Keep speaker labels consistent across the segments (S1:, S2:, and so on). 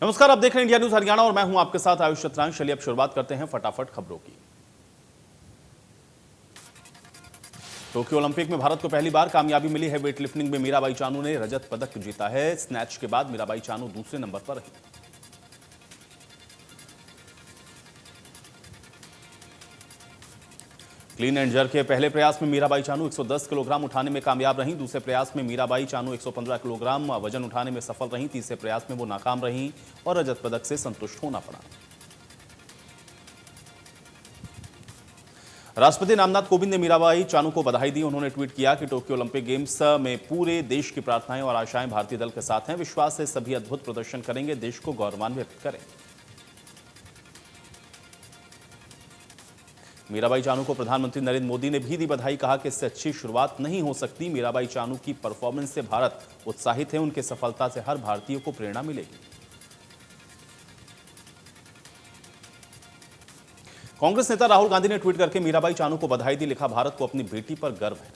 S1: नमस्कार, आप देख रहे हैं इंडिया न्यूज हरियाणा और मैं हूं आपके साथ आयुष चतुरांश। चलिए अब शुरुआत करते हैं फटाफट खबरों की। टोक्यो ओलंपिक में भारत को पहली बार कामयाबी मिली है। वेट लिफ्टिंग में मीराबाई चानू ने रजत पदक जीता है। स्नैच के बाद मीराबाई चानू दूसरे नंबर पर रही। क्लीन एंड जर्क के पहले प्रयास में मीराबाई चानू 110 किलोग्राम उठाने में कामयाब रहीं। दूसरे प्रयास में मीराबाई चानू 115 किलोग्राम वजन उठाने में सफल रहीं। तीसरे प्रयास में वो नाकाम रहीं और रजत पदक से संतुष्ट होना पड़ा। राष्ट्रपति रामनाथ कोविंद ने मीराबाई चानू को बधाई दी। उन्होंने ट्वीट किया कि टोक्यो ओलंपिक गेम्स में पूरे देश की प्रार्थनाएं और आशाएं भारतीय दल के साथ हैं। विश्वास है सभी अद्भुत प्रदर्शन करेंगे, देश को गौरवान्वित करें। मीराबाई चानू को प्रधानमंत्री नरेंद्र मोदी ने भी दी बधाई। कहा कि इससे अच्छी शुरुआत नहीं हो सकती। मीराबाई चानू की परफॉर्मेंस से भारत उत्साहित है। उनके सफलता से हर भारतीय को प्रेरणा मिलेगी। कांग्रेस नेता राहुल गांधी ने ट्वीट करके मीराबाई चानू को बधाई दी। लिखा, भारत को अपनी बेटी पर गर्व है।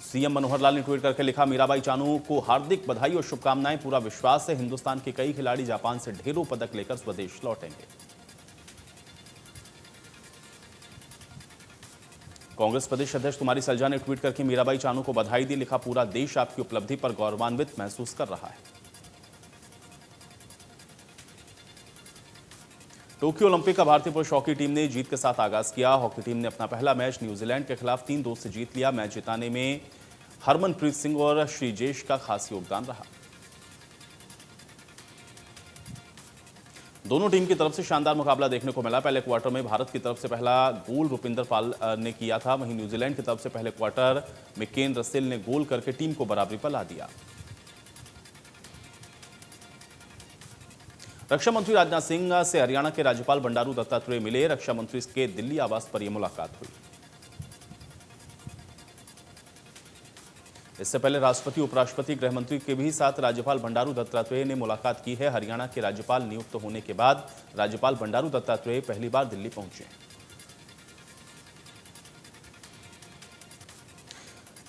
S1: सीएम मनोहर लाल ने ट्वीट करके लिखा, मीराबाई चानू को हार्दिक बधाई और शुभकामनाएं। पूरा विश्वास है हिंदुस्तान के कई खिलाड़ी जापान से ढेरों पदक लेकर स्वदेश लौटेंगे। कांग्रेस प्रदेश अध्यक्ष कुमारी सलजा ने ट्वीट करके मीराबाई चानू को बधाई दी। लिखा, पूरा देश आपकी उपलब्धि पर गौरवान्वित महसूस कर रहा है। टोक्यो ओलंपिक का भारतीय पुरुष हॉकी टीम ने जीत के साथ आगाज किया। हॉकी टीम ने अपना पहला मैच न्यूजीलैंड के खिलाफ 3-2 से जीत लिया। मैच जिताने में हरमनप्रीत सिंह और श्रीजेश का खास योगदान रहा। दोनों टीम की तरफ से शानदार मुकाबला देखने को मिला। पहले क्वार्टर में भारत की तरफ से पहला गोल रुपिंदर पाल ने किया था। वहीं न्यूजीलैंड की तरफ से पहले क्वार्टर में केन रसेल ने गोल करके टीम को बराबरी पर ला दिया। रक्षा मंत्री राजनाथ सिंह से हरियाणा के राज्यपाल बंडारू दत्तात्रेय मिले। रक्षा मंत्री के दिल्ली आवास पर यह मुलाकात हुई। इससे पहले राष्ट्रपति, उपराष्ट्रपति, गृह मंत्री के भी साथ राज्यपाल बंडारू दत्तात्रेय ने मुलाकात की है। हरियाणा के राज्यपाल नियुक्त होने के बाद राज्यपाल बंडारू दत्तात्रेय पहली बार दिल्ली पहुंचे।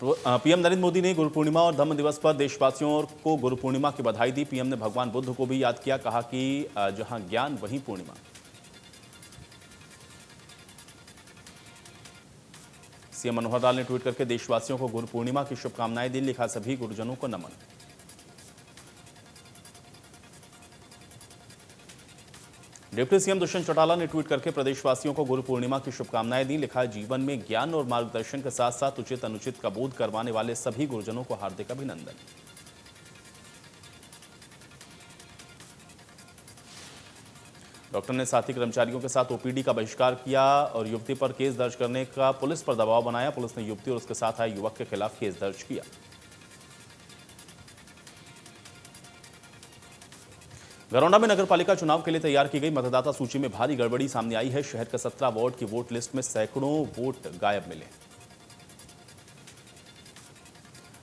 S1: पीएम नरेंद्र मोदी ने गुरु पूर्णिमा और धम्म दिवस पर देशवासियों को गुरु पूर्णिमा की बधाई दी। पीएम ने भगवान बुद्ध को भी याद किया। कहा कि जहां ज्ञान वहीं पूर्णिमा। सीएम मनोहर लाल ने ट्वीट करके देशवासियों को गुरु पूर्णिमा की शुभकामनाएं दी। लिखा, सभी गुरुजनों को नमन। डिप्टी सीएम दुष्यंत चौटाला ने ट्वीट करके प्रदेशवासियों को गुरु पूर्णिमा की शुभकामनाएं दी। लिखा, जीवन में ज्ञान और मार्गदर्शन के साथ साथ उचित अनुचित का बोध करवाने वाले सभी गुरुजनों को हार्दिक अभिनंदन। डॉक्टर ने साथी कर्मचारियों के साथ ओपीडी का बहिष्कार किया और युवती पर केस दर्ज करने का पुलिस पर दबाव बनाया। पुलिस ने युवती और उसके साथ आए युवक के खिलाफ केस दर्ज किया। गरौंडा में नगरपालिका चुनाव के लिए तैयार की गई मतदाता सूची में भारी गड़बड़ी सामने आई है। शहर के 17 वार्ड की वोट लिस्ट में सैकड़ों वोट गायब मिले।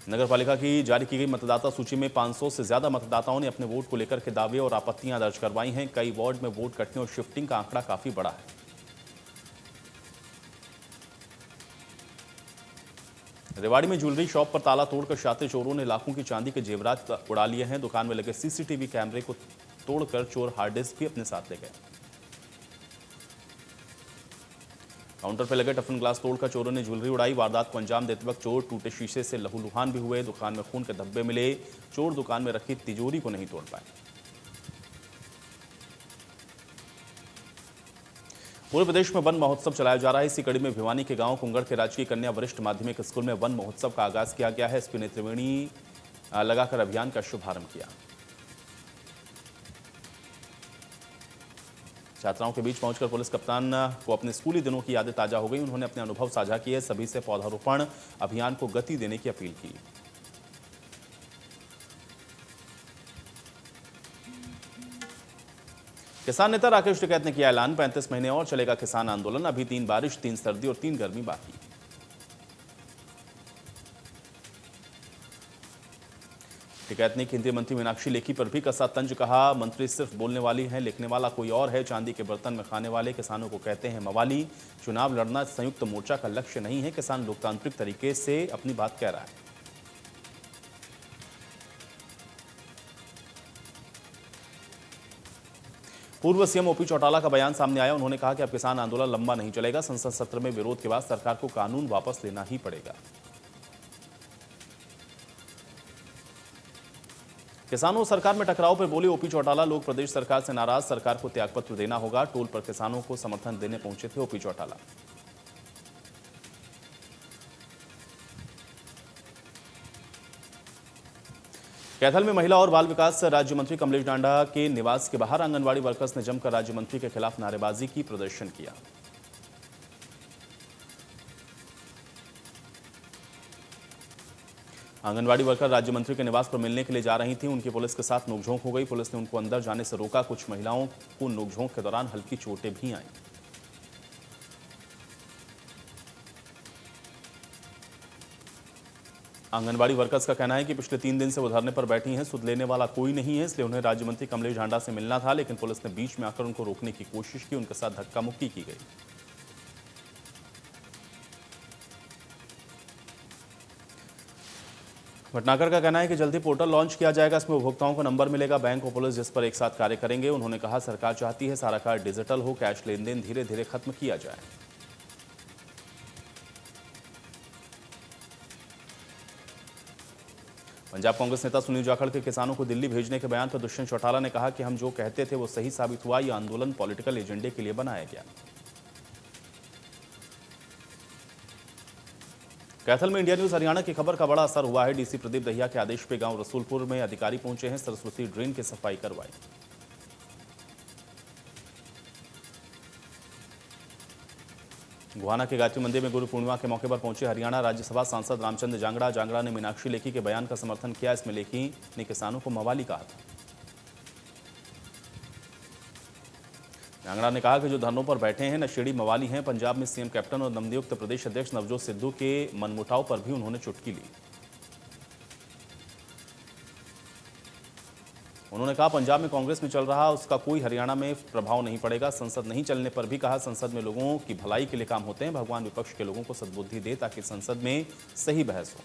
S1: नगरपालिका की जारी की गई मतदाता सूची में 500 से ज्यादा मतदाताओं ने अपने वोट को लेकर के दावे और आपत्तियां दर्ज करवाई हैं। कई वार्ड में वोट कटने और शिफ्टिंग का आंकड़ा काफी बड़ा है। रेवाड़ी में ज्वेलरी शॉप पर ताला तोड़कर शातिर चोरों ने लाखों की चांदी के जेवरात उड़ा लिए हैं। दुकान में लगे सीसीटीवी कैमरे को तोड़कर चोर हार्ड डिस्क भी अपने साथ ले गए। काउंटर पर लगे टफन ग्लास तोड़कर चोरों ने ज्वेलरी उड़ाई। वारदात को अंजाम देते वक्त चोर टूटे शीशे से लहूलुहान भी हुए। दुकान में खून के धब्बे मिले। चोर दुकान में रखी तिजोरी को नहीं तोड़ पाए। पूरे प्रदेश में वन महोत्सव चलाया जा रहा है। इसी कड़ी में भिवानी के गांव कुंगड़ के राजकीय कन्या वरिष्ठ माध्यमिक स्कूल में वन महोत्सव का आगाज किया गया है। एसपी ने त्रिवेणी लगाकर अभियान का शुभारंभ किया। छात्राओं के बीच पहुंचकर पुलिस कप्तान को अपने स्कूली दिनों की यादें ताजा हो गई। उन्होंने अपने अनुभव साझा किए। सभी से पौधारोपण अभियान को गति देने की अपील की। किसान नेता राकेश टिकैत ने किया ऐलान, 35 महीने और चलेगा किसान आंदोलन। अभी 3 बारिश, 3 सर्दी और 3 गर्मी बाकी। टिकैत ने केंद्रीय मंत्री मीनाक्षी लेखी पर भी कसा तंज। कहा, मंत्री सिर्फ बोलने वाली हैं, लिखने वाला कोई और है। चांदी के बर्तन में खाने वाले किसानों को कहते हैं मवाली। चुनाव लड़ना संयुक्त मोर्चा का लक्ष्य नहीं है। किसान लोकतांत्रिक तरीके से अपनी बात कह रहा है। पूर्व सीएम ओपी चौटाला का बयान सामने आया। उन्होंने कहा कि अब किसान आंदोलन लंबा नहीं चलेगा। संसद सत्र में विरोध के बाद सरकार को कानून वापस लेना ही पड़ेगा। किसानों और सरकार में टकराव पर बोले ओपी चौटाला, लोग प्रदेश सरकार से नाराज, सरकार को त्यागपत्र देना होगा। टोल पर किसानों को समर्थन देने पहुंचे थे ओपी चौटाला। कैथल में महिला और बाल विकास राज्य मंत्री कमलेश डांडा के निवास के बाहर आंगनवाड़ी वर्कर्स ने जमकर राज्य मंत्री के खिलाफ नारेबाजी की, प्रदर्शन किया। आंगनवाड़ी वर्कर राज्य मंत्री के निवास पर मिलने के लिए जा रही थी। उनकी पुलिस के साथ नोकझोंक हो गई। पुलिस ने उनको अंदर जाने से रोका। कुछ महिलाओं को नोकझोंक के दौरान हल्की चोटें भी आईं। आंगनवाड़ी वर्कर्स का कहना है कि पिछले 3 दिन से वो धरने पर बैठी हैं। सुध लेने वाला कोई नहीं है, इसलिए उन्हें राज्य मंत्री कमलेश डांडा से मिलना था, लेकिन पुलिस ने बीच में आकर उनको रोकने की कोशिश की। उनके साथ धक्का मुक्की की गई। भटनागर का कहना है कि जल्दी पोर्टल लॉन्च किया जाएगा। इसमें उपभोक्ताओं को नंबर मिलेगा। बैंक और पुलिस जिस पर एक साथ कार्य करेंगे। उन्होंने कहा सरकार चाहती है सारा कार्य डिजिटल हो, कैश लेन देन धीरे धीरे खत्म किया जाए। पंजाब कांग्रेस नेता सुनील जाखड़ के किसानों को दिल्ली भेजने के बयान पर दुष्यंत चौटाला ने कहा कि हम जो कहते थे वो सही साबित हुआ। यह आंदोलन पॉलिटिकल एजेंडे के लिए बनाया गया। कैथल में इंडिया न्यूज हरियाणा की खबर का बड़ा असर हुआ है। डीसी प्रदीप दहिया के आदेश पे गांव रसूलपुर में अधिकारी पहुंचे हैं। सरस्वती ड्रेन की सफाई करवाई। गुहाना के गायत्री मंदिर में गुरु पूर्णिमा के मौके पर पहुंचे हरियाणा राज्यसभा सांसद रामचंद्र जांगड़ा ने मीनाक्षी लेखी के बयान का समर्थन किया। इसमें लेखी ने किसानों को मवाली कहा था। जांगड़ा ने कहा कि जो धरनों पर बैठे हैं नशेड़ी मवाली हैं। पंजाब में सीएम कैप्टन और नवनियुक्त प्रदेश अध्यक्ष नवजोत सिद्धू के मनमुटाव पर भी उन्होंने चुटकी ली। उन्होंने कहा पंजाब में कांग्रेस में चल रहा उसका कोई हरियाणा में प्रभाव नहीं पड़ेगा। संसद नहीं चलने पर भी कहा संसद में लोगों की भलाई के लिए काम होते हैं। भगवान विपक्ष के लोगों को सद्बुद्धि दे ताकि संसद में सही बहस हो।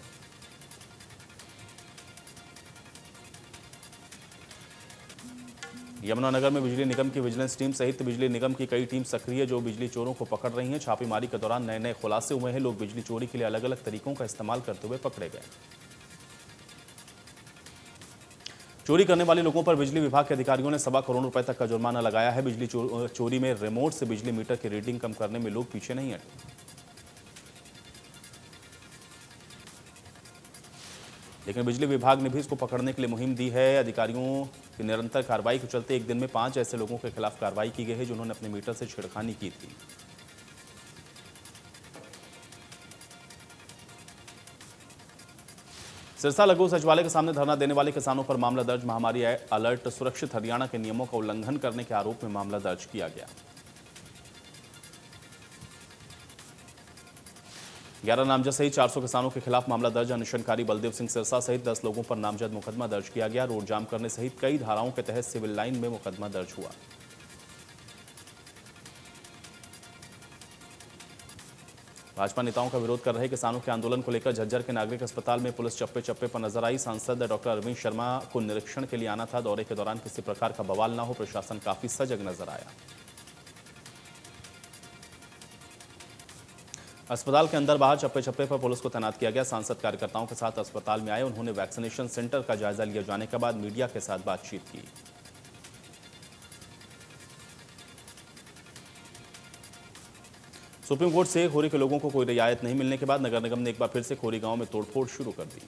S1: यमुनानगर में बिजली निगम की विजिलेंस टीम सहित बिजली निगम की कई टीम सक्रिय, जो बिजली चोरों को पकड़ रही हैं। छापेमारी के दौरान नए नए खुलासे हुए हैं। लोग बिजली चोरी के लिए अलग अलग तरीकों का इस्तेमाल करते हुए पकड़े गए। चोरी करने वाले लोगों पर बिजली विभाग के अधिकारियों ने 1.25 करोड़ रुपए तक का जुर्माना लगाया है। बिजली चोरी में रिमोट से बिजली मीटर की रीडिंग कम करने में लोग पीछे नहीं हटे। लेकिन बिजली विभाग ने भी इसको पकड़ने के लिए मुहिम दी है। अधिकारियों की निरंतर कार्रवाई के चलते एक दिन में 5 ऐसे लोगों के खिलाफ कार्रवाई की गई है जिन्होंने अपने मीटर से छेड़खानी की थी। सिरसा लघु सचिवालय के सामने धरना देने वाले किसानों पर मामला दर्ज। महामारी अलर्ट सुरक्षित हरियाणा के नियमों का उल्लंघन करने के आरोप में मामला दर्ज किया गया। 11 नामजद सहित 400 किसानों के खिलाफ मामला दर्ज। अनशनकारी बलदेव सिंह सिरसा सहित 10 लोगों पर नामजद मुकदमा दर्ज किया गया। रोड जाम करने सहित कई धाराओं के तहत सिविल लाइन में मुकदमा दर्ज हुआ। भाजपा नेताओं का विरोध कर रहे किसानों के आंदोलन को लेकर झज्जर के नागरिक अस्पताल में पुलिस चप्पे चप्पे पर नजर आई। सांसद डॉक्टर अरविंद शर्मा को निरीक्षण के लिए आना था। दौरे के दौरान किसी प्रकार का बवाल न हो, प्रशासन काफी सजग नजर आया। अस्पताल के अंदर बाहर चप्पे चप्पे पर पुलिस को तैनात किया गया। सांसद कार्यकर्ताओं के साथ अस्पताल में आए। उन्होंने वैक्सीनेशन सेंटर का जायजा लिया जाने के बाद मीडिया के साथ बातचीत की। सुप्रीम कोर्ट से खोरी के लोगों को कोई रियायत नहीं मिलने के बाद नगर निगम ने एक बार फिर से खोरी गांव में तोड़फोड़ शुरू कर दी।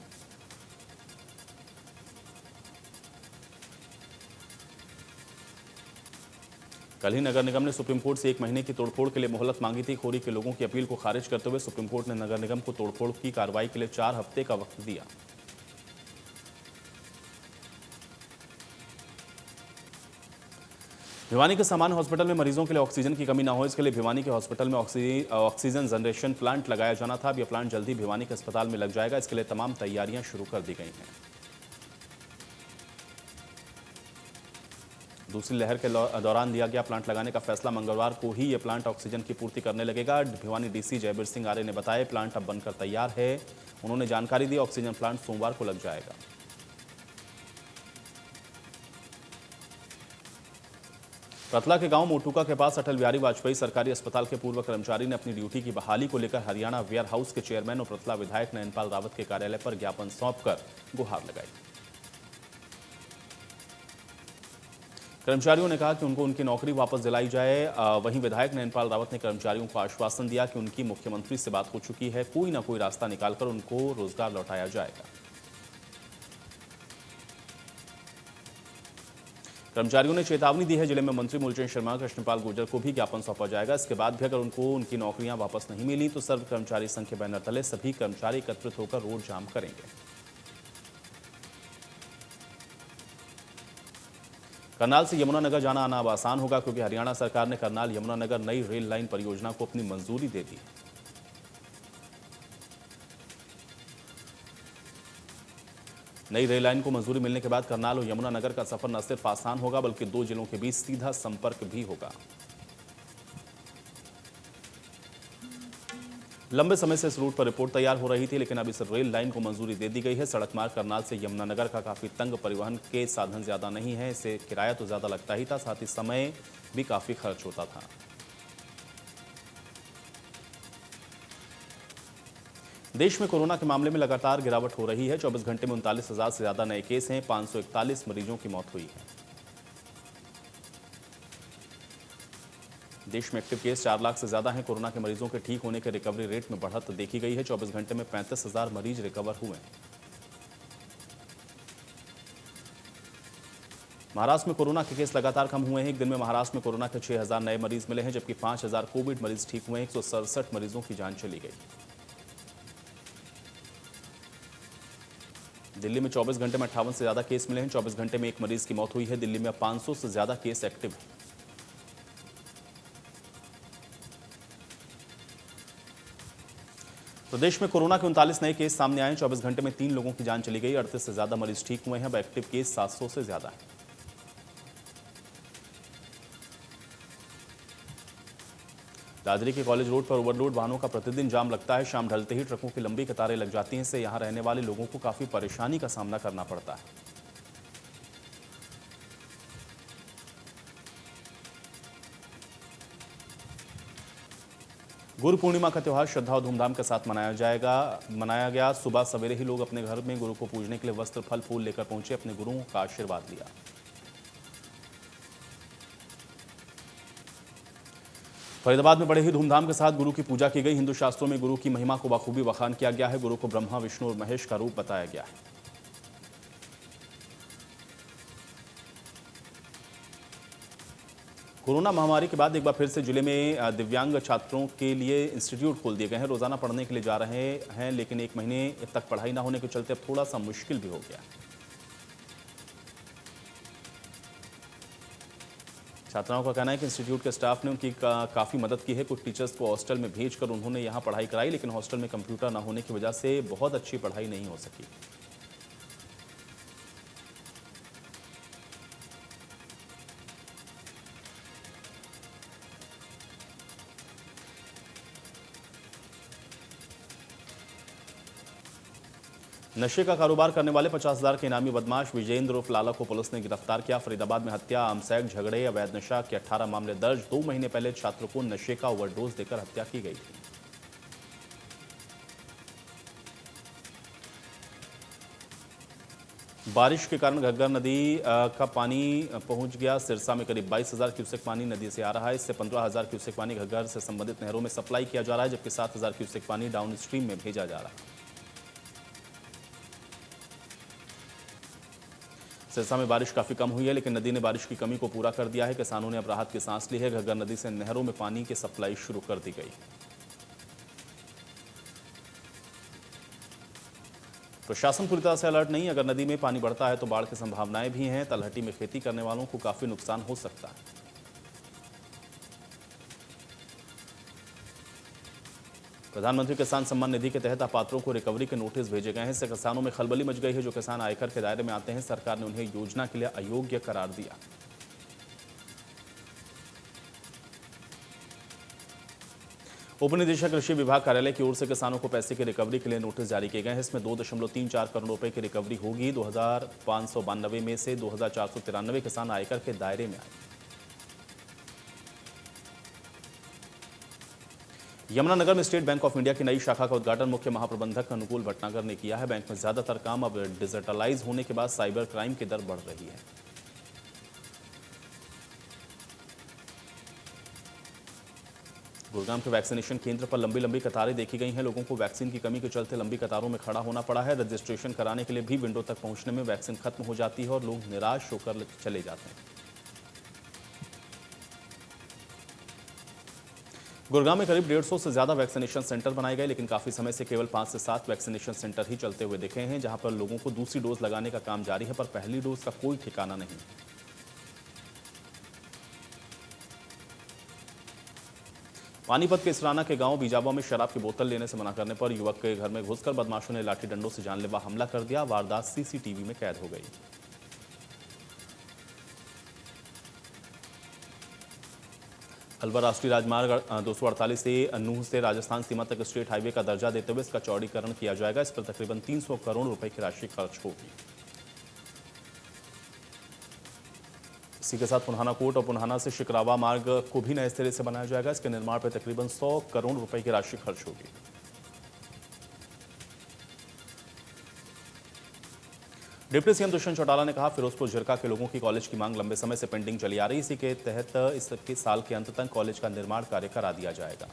S1: कल ही नगर निगम ने सुप्रीम कोर्ट से 1 महीने की तोड़फोड़ के लिए मोहलत मांगी थी। खोरी के लोगों की अपील को खारिज करते हुए सुप्रीम कोर्ट ने नगर निगम को तोड़फोड़ की कार्रवाई के लिए 4 हफ्ते का वक्त दिया। भिवानी के सामान्य हॉस्पिटल में मरीजों के लिए ऑक्सीजन की कमी न हो, इसके लिए भिवानी के हॉस्पिटल में ऑक्सीजन जनरेशन प्लांट लगाया जाना था। अब यह प्लांट जल्दी भिवानी के अस्पताल में लग जाएगा। इसके लिए तमाम तैयारियां शुरू कर दी गई हैं। दूसरी लहर के दौरान लिया गया प्लांट लगाने का फैसला। मंगलवार को ही यह प्लांट ऑक्सीजन की पूर्ति करने लगेगा। भिवानी डीसी जयबीर सिंह आर्य ने बताया प्लांट अब बनकर तैयार है। उन्होंने जानकारी दी ऑक्सीजन प्लांट सोमवार को लग जाएगा। रतला के गांव मोटुका के पास अटल बिहारी वाजपेयी सरकारी अस्पताल के पूर्व कर्मचारी ने अपनी ड्यूटी की बहाली को लेकर हरियाणा वेयर हाउस के चेयरमैन और रतला विधायक नयनपाल रावत के कार्यालय पर ज्ञापन सौंपकर गुहार लगाई। कर्मचारियों ने कहा कि उनको उनकी नौकरी वापस दिलाई जाए। वहीं विधायक नयनपाल रावत ने कर्मचारियों को आश्वासन दिया कि उनकी मुख्यमंत्री से बात हो चुकी है, कोई ना कोई रास्ता निकालकर उनको रोजगार लौटाया जाएगा। कर्मचारियों ने चेतावनी दी है, जिले में मंत्री मूलचंद शर्मा, कृष्णपाल गुर्जर को भी ज्ञापन सौंपा जाएगा। इसके बाद भी अगर उनको उनकी नौकरियां वापस नहीं मिली तो सर्व कर्मचारी संघ के बैनर तले सभी कर्मचारी एकत्रित होकर रोड जाम करेंगे। करनाल से यमुनानगर जाना आना अब आसान होगा, क्योंकि हरियाणा सरकार ने करनाल यमुनानगर नई रेल लाइन परियोजना को अपनी मंजूरी दे दी। नई रेल लाइन को मंजूरी मिलने के बाद करनाल और यमुनानगर का सफर न सिर्फ आसान होगा बल्कि दो जिलों के बीच सीधा संपर्क भी होगा। लंबे समय से इस रूट पर रिपोर्ट तैयार हो रही थी, लेकिन अब इस रेल लाइन को मंजूरी दे दी गई है। सड़क मार्ग करनाल से यमुनानगर का काफी तंग, परिवहन के साधन ज्यादा नहीं है, इससे किराया तो ज्यादा लगता ही था, साथ ही समय भी काफी खर्च होता था। देश में कोरोना के मामले में लगातार गिरावट हो रही है। 24 घंटे में 39,000 से ज्यादा नए केस हैं, 541 मरीजों की मौत हुई है। देश में एक्टिव केस 4 लाख से ज्यादा हैं। कोरोना के मरीजों के ठीक होने के रिकवरी रेट में बढ़त देखी गई है। 24 घंटे में 35,000 मरीज रिकवर हुए। महाराष्ट्र में कोरोना के केस लगातार कम हुए हैं। एक दिन में महाराष्ट्र में कोरोना के 6,000 नए मरीज मिले हैं, जबकि 5,000 कोविड मरीज ठीक हुए हैं। 167 मरीजों की जान चली गई। दिल्ली में 24 घंटे में 58 से ज्यादा केस मिले हैं। 24 घंटे में एक मरीज की मौत हुई है। दिल्ली में 500 से ज्यादा केस एक्टिव हैं। प्रदेश में कोरोना के 39 नए केस सामने आए। 24 घंटे में 3 लोगों की जान चली गई। 38 से ज्यादा मरीज ठीक हुए हैं। अब एक्टिव केस 700 से ज्यादा है। दादरी के कॉलेज रोड पर ओवरलोड वाहनों का प्रतिदिन जाम लगता है। शाम ढलते ही ट्रकों की लंबी कतारें लग जाती हैं। इससे यहां रहने वाले लोगों को काफी परेशानी का सामना करना पड़ता है। गुरु पूर्णिमा का त्योहार श्रद्धा और धूमधाम के साथ मनाया गया। सुबह सवेरे ही लोग अपने घर में गुरु को पूजने के लिए वस्त्र, फल, फूल लेकर पहुंचे, अपने गुरुओं का आशीर्वाद लिया। फरीदाबाद में बड़े ही धूमधाम के साथ गुरु की पूजा की गई। हिंदू शास्त्रों में गुरु की महिमा को बखूबी बखान किया गया है। गुरु को ब्रह्मा, विष्णु और महेश का रूप बताया गया है। कोरोना महामारी के बाद एक बार फिर से जिले में दिव्यांग छात्रों के लिए इंस्टीट्यूट खोल दिए गए हैं। रोजाना पढ़ने के लिए जा रहे हैं, लेकिन एक महीने तक पढ़ाई ना होने के चलते अब थोड़ा सा मुश्किल भी हो गया। छात्राओं का कहना है कि इंस्टीट्यूट के स्टाफ ने उनकी काफ़ी मदद की है। कुछ टीचर्स को हॉस्टल में भेजकर उन्होंने यहाँ पढ़ाई कराई, लेकिन हॉस्टल में कंप्यूटर न होने की वजह से बहुत अच्छी पढ़ाई नहीं हो सकी। नशे का कारोबार करने वाले 50,000 के इनामी बदमाश विजेंद्र उर्फ लाला को पुलिस ने गिरफ्तार किया। फरीदाबाद में हत्या, आमसैक, झगड़े, अवैध नशा के 18 मामले दर्ज। 2 महीने पहले छात्र को नशे का ओवरडोज देकर हत्या की गई थी। बारिश के कारण घग्गर नदी का पानी पहुंच गया। सिरसा में करीब 22,000 क्यूसेक पानी नदी से आ रहा है। इससे 15,000 क्यूसेक पानी घग्गर से संबंधित नहरों में सप्लाई किया जा रहा है, जबकि 7,000 क्यूसेक पानी डाउन स्ट्रीम में भेजा जा रहा है। सिरसा में बारिश काफी कम हुई है, लेकिन नदी ने बारिश की कमी को पूरा कर दिया है। किसानों ने अब राहत की सांस ली है। घग्गर नदी से नहरों में पानी की सप्लाई शुरू कर दी गई। प्रशासन पूरी तरह से अलर्ट नहीं। अगर नदी में पानी बढ़ता है तो बाढ़ की संभावनाएं भी हैं। तलहटी में खेती करने वालों को काफी नुकसान हो सकता है। प्रधानमंत्री किसान सम्मान निधि के तहत अपात्रों को रिकवरी के नोटिस भेजे गए हैं। इससे किसानों में खलबली मच गई है। जो किसान आयकर के दायरे में आते हैं, सरकार ने उन्हें योजना के लिए अयोग्य करार दिया। उप निदेशक कृषि विभाग कार्यालय की ओर से किसानों को पैसे की रिकवरी के लिए नोटिस जारी किए गए हैं। इसमें 2.34 करोड़ रुपए की रिकवरी होगी। 2,592 में से 2,493 किसान आयकर के दायरे में आए। यमुनानगर में स्टेट बैंक ऑफ इंडिया की नई शाखा का उद्घाटन मुख्य महाप्रबंधक अनुकूल भटनागर ने किया है। बैंक में ज्यादातर काम अब डिजिटलाइज होने के बाद साइबर क्राइम की दर बढ़ रही है। गुरुग्राम के वैक्सीनेशन केंद्र पर लंबी लंबी कतारें देखी गई हैं। लोगों को वैक्सीन की कमी के चलते लंबी कतारों में खड़ा होना पड़ा है। रजिस्ट्रेशन कराने के लिए भी विंडो तक पहुंचने में वैक्सीन खत्म हो जाती है और लोग निराश होकर चले जाते हैं। गुरुग्राम में करीब 150 से ज्यादा वैक्सीनेशन सेंटर बनाए गए, लेकिन काफी समय से केवल 5 से 7 वैक्सीनेशन सेंटर ही चलते हुए दिखे हैं, जहां पर लोगों को दूसरी डोज लगाने का काम जारी है, पर पहली डोज का कोई ठिकाना नहीं। पानीपत के इसराना के गांव बीजाबा में शराब की बोतल लेने से मना करने पर युवक के घर में घुसकर बदमाशों ने लाठी डंडों से जानलेवा हमला कर दिया। वारदात सीसीटीवी में कैद हो गई। अलवर राष्ट्रीय राजमार्ग 248 से नूह से राजस्थान सीमा तक स्टेट हाईवे का दर्जा देते हुए इसका चौड़ीकरण किया जाएगा। इस पर तकरीबन 300 करोड़ रुपए की राशि खर्च होगी। इसी के साथ पुन्हाना कोट और पुन्हाना से शिकरावा मार्ग को भी नए सिरे से बनाया जाएगा। इसके निर्माण पर तकरीबन 100 करोड़ रुपए की राशि खर्च होगी। डिप्टी सीएम दुष्यंत चौटाला ने कहा, फिरोजपुर झिरका के लोगों की कॉलेज की मांग लंबे समय से पेंडिंग चली आ रही। इसी के तहत इस साल के अंत तक कॉलेज का निर्माण कार्य करा दिया जाएगा।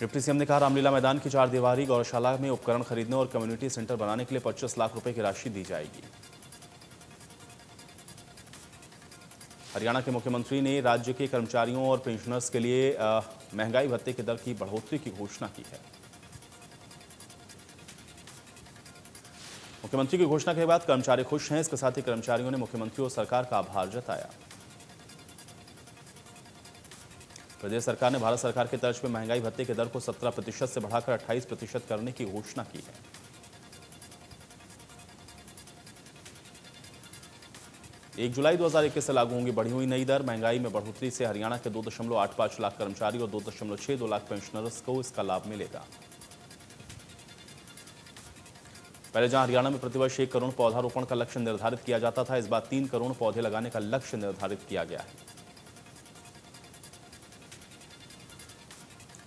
S1: डिप्टी सीएम ने कहा, रामलीला मैदान की 4 दीवारी गौशाला में उपकरण खरीदने और कम्युनिटी सेंटर बनाने के लिए 25 लाख रुपए की राशि दी जाएगी। हरियाणा के मुख्यमंत्री ने राज्य के कर्मचारियों और पेंशनर्स के लिए महंगाई भत्ते की दर की बढ़ोतरी की घोषणा की है। मुख्यमंत्री की घोषणा के बाद कर्मचारी खुश हैं। इसके साथ ही कर्मचारियों ने मुख्यमंत्री और सरकार का आभार जताया। प्रदेश सरकार ने भारत सरकार के तर्ज पर महंगाई भत्ते की दर को 17% से बढ़ाकर 28% करने की घोषणा की है। एक जुलाई 2021 से लागू होंगी बढ़ी हुई नई दर। महंगाई में बढ़ोतरी से हरियाणा के 2.85 लाख कर्मचारी और 2.62 लाख पेंशनर्स को इसका लाभ मिलेगा। पहले जहां हरियाणा में प्रतिवर्ष 1 करोड़ पौधारोपण का लक्ष्य निर्धारित किया जाता था, इस बार 3 करोड़ पौधे लगाने का लक्ष्य निर्धारित किया गया है।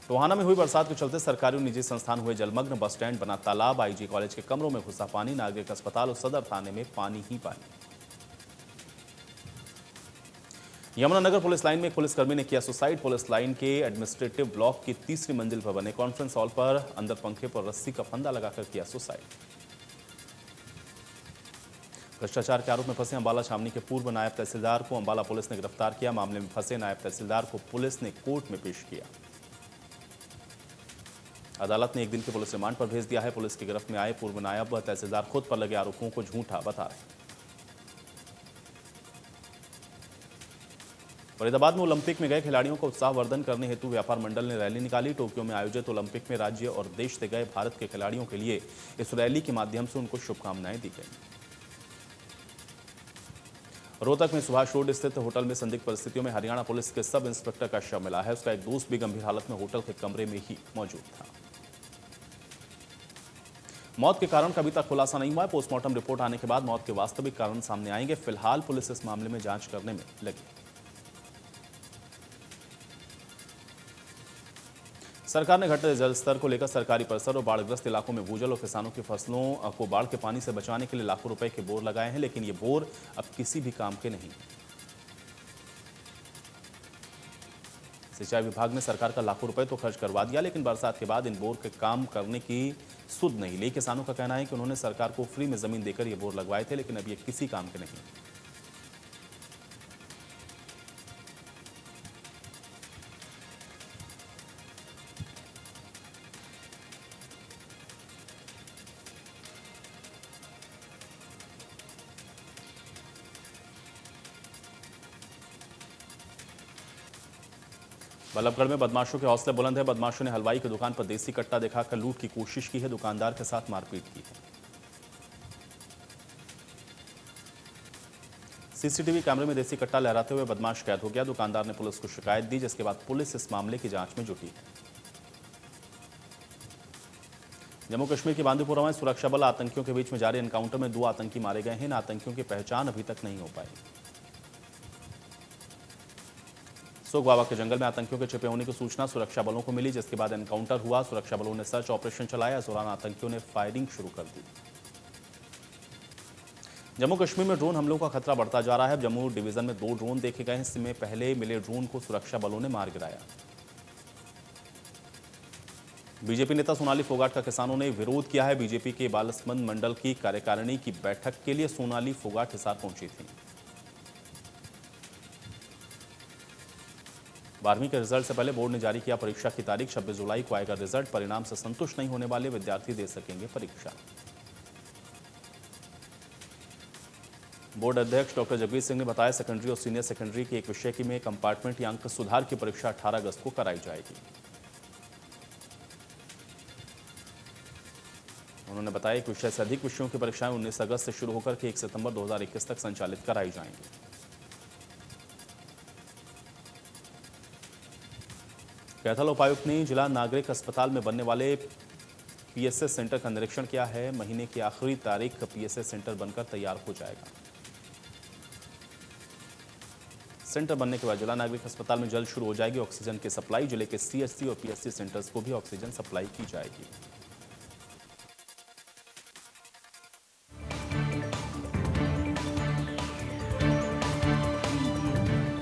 S1: टोहाना में हुई बरसात के चलते सरकारी और निजी संस्थान हुए जलमग्न। बस स्टैंड बना तालाब, आईजी कॉलेज के कमरों में घुसा पानी, नागरिक अस्पताल और सदर थाने में पानी ही पानी। यमुनानगर पुलिस लाइन में एक पुलिसकर्मी ने किया सुसाइड। पुलिस लाइन के एडमिनिस्ट्रेटिव ब्लॉक की 3री मंजिल पर बने कॉन्फ्रेंस हॉल पर अंदर पंखे पर रस्सी का फंदा लगाकर किया सुसाइड। भ्रष्टाचार के आरोप में फंसे अंबाला छावनी के पूर्व नायब तहसीलदार को अंबाला पुलिस ने गिरफ्तार किया। मामले में फंसे नायब तहसीलदार को पुलिस ने कोर्ट में पेश किया। अदालत ने 1 दिन के पुलिस रिमांड पर भेज दिया है। पुलिस की गिरफ्त में आए पूर्व नायब तहसीलदार खुद पर लगे आरोपों को झूठा बता रहे। फरीदाबाद में ओलंपिक में गए खिलाड़ियों को उत्साहवर्धन करने हेतु व्यापार मंडल ने रैली निकाली। टोक्यो में आयोजित ओलंपिक में राज्य और देश से गए भारत के खिलाड़ियों के लिए इस रैली के माध्यम से उनको शुभकामनाएं दी गई। रोहतक में सुभाष रोड स्थित होटल में संदिग्ध परिस्थितियों में हरियाणा पुलिस के सब इंस्पेक्टर का शव मिला है। उसका एक दोस्त भी गंभीर हालत में होटल के कमरे में ही मौजूद था। मौत के कारण का अभी तक खुलासा नहीं हुआ है। पोस्टमार्टम रिपोर्ट आने के बाद मौत के वास्तविक कारण सामने आएंगे। फिलहाल पुलिस इस मामले में जांच करने में लगी। सरकार ने घटते जल स्तर को लेकर सरकारी परिसर और बाढ़ग्रस्त इलाकों में भूजल और किसानों की फसलों को बाढ़ के पानी से बचाने के लिए लाखों रुपए के बोर लगाए हैं, लेकिन ये बोर अब किसी भी काम के नहीं। सिंचाई विभाग ने सरकार का लाखों रुपए तो खर्च करवा दिया, लेकिन बरसात के बाद इन बोर के काम करने की सुध नहीं ली। किसानों का कहना है कि उन्होंने सरकार को फ्री में जमीन देकर ये बोर लगवाए थे, लेकिन अब ये किसी काम के नहीं। बल्लभगढ़ में बदमाशों के हौसले बुलंद है। बदमाशों ने हलवाई की दुकान पर देसी कट्टा दिखाकर लूट की कोशिश की है। दुकानदार के साथ मारपीट की है। सीसीटीवी कैमरे में देसी कट्टा लहराते हुए बदमाश कैद हो गया। दुकानदार ने पुलिस को शिकायत दी, जिसके बाद पुलिस इस मामले की जांच में जुटी है। जम्मू कश्मीर के बांदीपुरा में सुरक्षा बल आतंकियों के बीच में जारी एनकाउंटर में 2 आतंकी मारे गए हैं। इन आतंकियों की पहचान अभी तक नहीं हो पाई। सुगवावा के जंगल में आतंकियों के छिपे होने की सूचना सुरक्षा बलों को मिली, जिसके बाद एनकाउंटर हुआ। सुरक्षा बलों ने सर्च ऑपरेशन चलाया। इस दौरान आतंकियों ने फायरिंग शुरू कर दी। जम्मू कश्मीर में ड्रोन हमलों का खतरा बढ़ता जा रहा है। जम्मू डिवीजन में 2 ड्रोन देखे गए हैं। इसमें पहले मिले ड्रोन को सुरक्षा बलों ने मार गिराया। बीजेपी नेता सोनाली फोगाट का किसानों ने विरोध किया है। बीजेपी के बालसमंद मंडल की कार्यकारिणी की बैठक के लिए सोनाली फोगाट हिसार पहुंची थी। 12वीं के रिजल्ट से पहले बोर्ड ने जारी किया परीक्षा की तारीख। 26 जुलाई को आएगा रिजल्ट। परिणाम से संतुष्ट नहीं होने वाले विद्यार्थी दे सकेंगे परीक्षा। बोर्ड अध्यक्ष डॉक्टर जगबीर सिंह ने बताया, सेकेंडरी और सीनियर सेकेंडरी के एक विषय की में कंपार्टमेंट या अंक सुधार की परीक्षा 18 अगस्त को कराई जाएगी। उन्होंने बताया कि विषय से अधिक विषयों की परीक्षाएं 19 अगस्त से शुरू होकर के 1 सितंबर 2021 तक संचालित कराई जाएंगी। कैथल उपायुक्त ने जिला नागरिक अस्पताल में बनने वाले पीएसएस सेंटर का निरीक्षण किया है। महीने की आखिरी तारीख पीएसएस सेंटर बनकर तैयार हो जाएगा। सेंटर बनने के बाद जिला नागरिक अस्पताल में जल्द शुरू हो जाएगी ऑक्सीजन की सप्लाई। जिले के सीएचसी और पीएससी सेंटर्स को भी ऑक्सीजन सप्लाई की जाएगी।